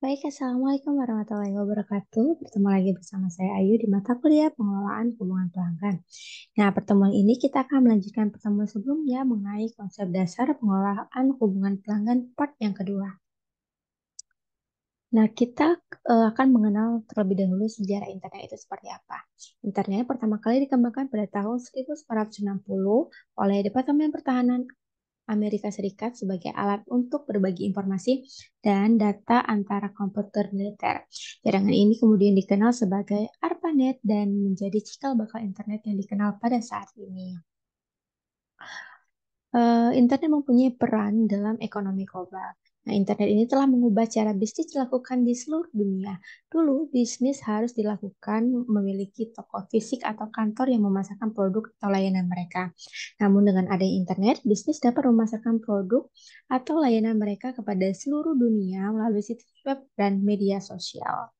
Baik, Assalamualaikum warahmatullahi wabarakatuh. Bertemu lagi bersama saya Ayu di mata kuliah pengelolaan hubungan pelanggan. Nah, pertemuan ini kita akan melanjutkan pertemuan sebelumnya mengenai konsep dasar pengelolaan hubungan pelanggan part yang kedua. Nah, kita akan mengenal terlebih dahulu sejarah internet itu seperti apa. Internet pertama kali dikembangkan pada tahun 1960 oleh Departemen Pertahanan Amerika Serikat sebagai alat untuk berbagi informasi dan data antara komputer militer. Jaringan ini kemudian dikenal sebagai ARPANET dan menjadi cikal bakal internet yang dikenal pada saat ini. Internet mempunyai peran dalam ekonomi global. Nah, internet ini telah mengubah cara bisnis dilakukan di seluruh dunia. Dulu, bisnis harus dilakukan memiliki toko fisik atau kantor yang memasarkan produk atau layanan mereka. Namun, dengan adanya internet, bisnis dapat memasarkan produk atau layanan mereka kepada seluruh dunia melalui situs web dan media sosial.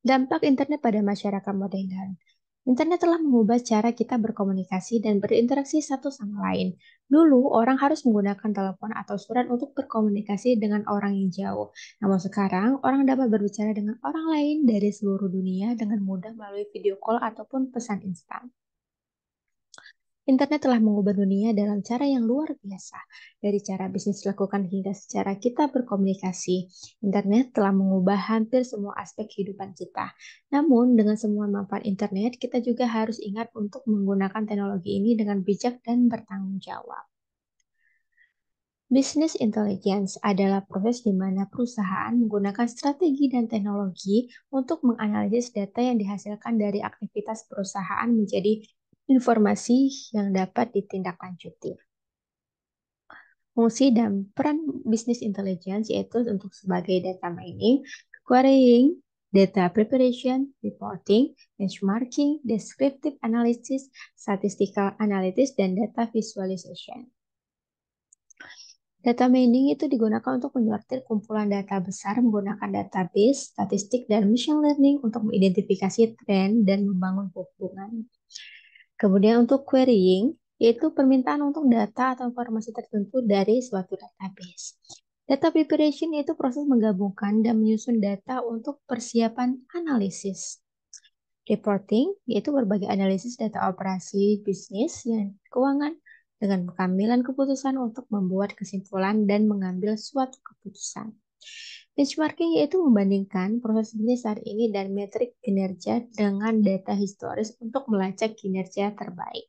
Dampak internet pada masyarakat modern. Internet telah mengubah cara kita berkomunikasi dan berinteraksi satu sama lain. Dulu, orang harus menggunakan telepon atau surat untuk berkomunikasi dengan orang yang jauh. Namun sekarang, orang dapat berbicara dengan orang lain dari seluruh dunia dengan mudah melalui video call ataupun pesan instan. Internet telah mengubah dunia dalam cara yang luar biasa. Dari cara bisnis dilakukan hingga secara kita berkomunikasi, internet telah mengubah hampir semua aspek kehidupan kita. Namun, dengan semua manfaat internet, kita juga harus ingat untuk menggunakan teknologi ini dengan bijak dan bertanggung jawab. Business intelligence adalah proses di mana perusahaan menggunakan strategi dan teknologi untuk menganalisis data yang dihasilkan dari aktivitas perusahaan menjadi informasi yang dapat ditindaklanjuti. Fungsi dan peran business intelligence yaitu untuk sebagai data mining, querying, data preparation, reporting, benchmarking, descriptive analysis, statistical analysis, dan data visualization. Data mining itu digunakan untuk menyortir kumpulan data besar menggunakan database, statistik, dan machine learning untuk mengidentifikasi tren dan membangun hubungan. Kemudian untuk querying, yaitu permintaan untuk data atau informasi tertentu dari suatu database. Data preparation yaitu proses menggabungkan dan menyusun data untuk persiapan analisis. Reporting yaitu berbagai analisis data operasi bisnis dan keuangan dengan pengambilan keputusan untuk membuat kesimpulan dan mengambil suatu keputusan. Benchmarking yaitu membandingkan proses bisnis saat ini dan metrik kinerja dengan data historis untuk melacak kinerja terbaik.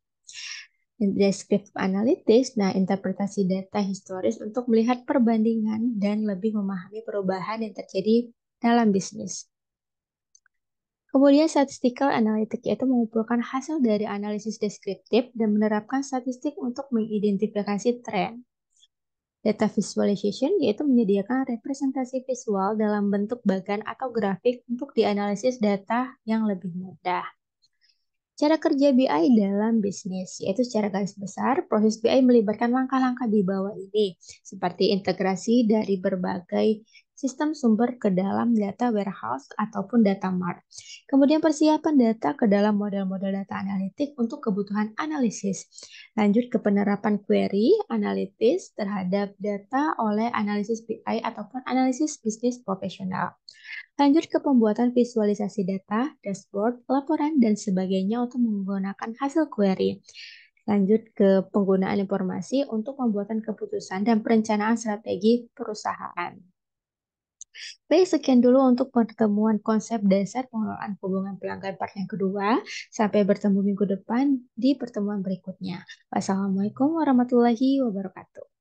Descriptive analytics, nah interpretasi data historis untuk melihat perbandingan dan lebih memahami perubahan yang terjadi dalam bisnis. Kemudian statistical analytics yaitu mengumpulkan hasil dari analisis deskriptif dan menerapkan statistik untuk mengidentifikasi tren. Data visualization yaitu menyediakan representasi visual dalam bentuk bagan atau grafik untuk dianalisis data yang lebih mudah. Cara kerja BI dalam bisnis, yaitu secara garis besar, proses BI melibatkan langkah-langkah di bawah ini, seperti integrasi dari berbagai sistem sumber ke dalam data warehouse ataupun data mart. Kemudian persiapan data ke dalam model-model data analitik untuk kebutuhan analisis. Lanjut ke penerapan query analitis terhadap data oleh analisis BI ataupun analisis bisnis profesional. Lanjut ke pembuatan visualisasi data, dashboard, laporan, dan sebagainya untuk menggunakan hasil query. Lanjut ke penggunaan informasi untuk pembuatan keputusan dan perencanaan strategi perusahaan. Baik, sekian dulu untuk pertemuan konsep dasar pengelolaan hubungan pelanggan part yang kedua. Sampai bertemu minggu depan di pertemuan berikutnya. Wassalamualaikum warahmatullahi wabarakatuh.